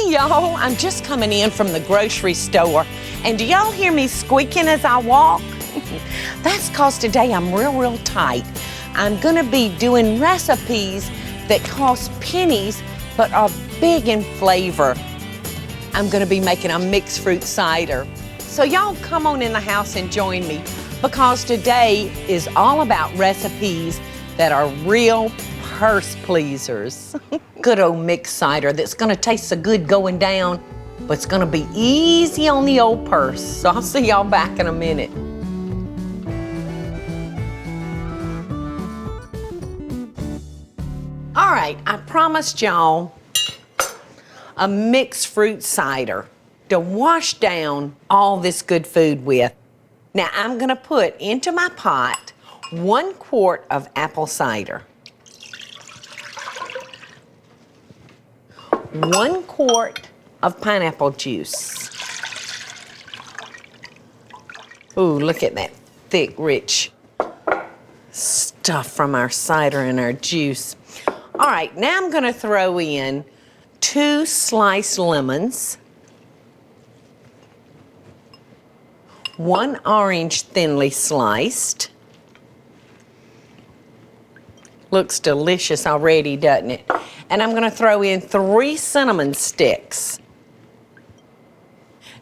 Hey y'all, I'm just coming in from the grocery store, and do y'all hear me squeaking as I walk? That's cause today I'm real tight. I'm gonna be doing recipes that cost pennies but are big in flavor. I'm gonna be making a mixed fruit cider. So y'all come on in the house and join me, because today is all about recipes that are real purse pleasers. Good old mixed cider that's gonna taste so good going down, but it's gonna be easy on the old purse. So I'll see y'all back in a minute. All right, I promised y'all a mixed fruit cider to wash down all this good food with. Now I'm gonna put into my pot 1 quart of apple cider, 1 quart of pineapple juice. Ooh, look at that thick, rich stuff from our cider and our juice. All right, now I'm gonna throw in 2 sliced lemons, 1 orange thinly sliced. Looks delicious already, doesn't it? And I'm gonna throw in 3 cinnamon sticks.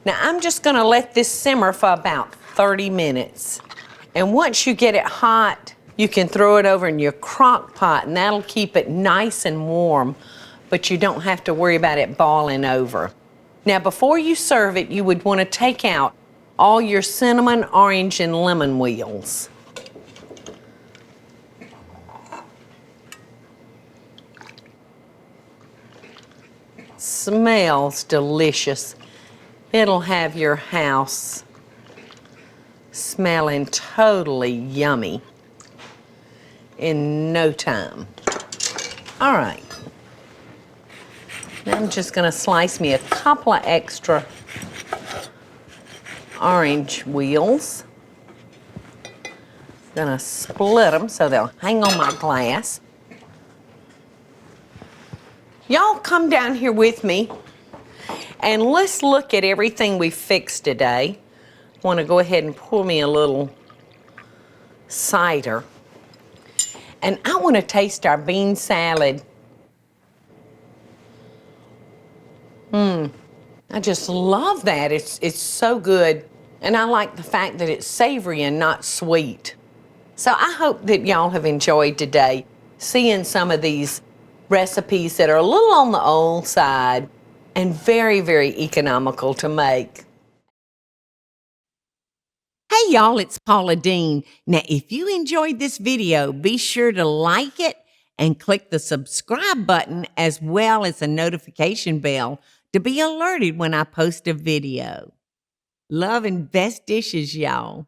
Now I'm just gonna let this simmer for about 30 minutes. And once you get it hot, you can throw it over in your crock pot, and that'll keep it nice and warm, but you don't have to worry about it boiling over. Now before you serve it, you would wanna take out all your cinnamon, orange, and lemon wheels. Smells delicious. It'll have your house smelling totally yummy in no time. All right. Now I'm just gonna slice me a couple of extra orange wheels. Gonna split them so they'll hang on my glass. Y'all come down here with me and let's look at everything we fixed today. I want to go ahead and pour me a little cider. And I want to taste our bean salad. I just love that. It's so good. And I like the fact that it's savory and not sweet. So I hope that y'all have enjoyed today seeing some of these recipes that are a little on the old side and very economical to make. Hey y'all, it's Paula Deen. Now if you enjoyed this video, be sure to like it and click the subscribe button as well as the notification bell to be alerted when I post a video. Love and best dishes, y'all.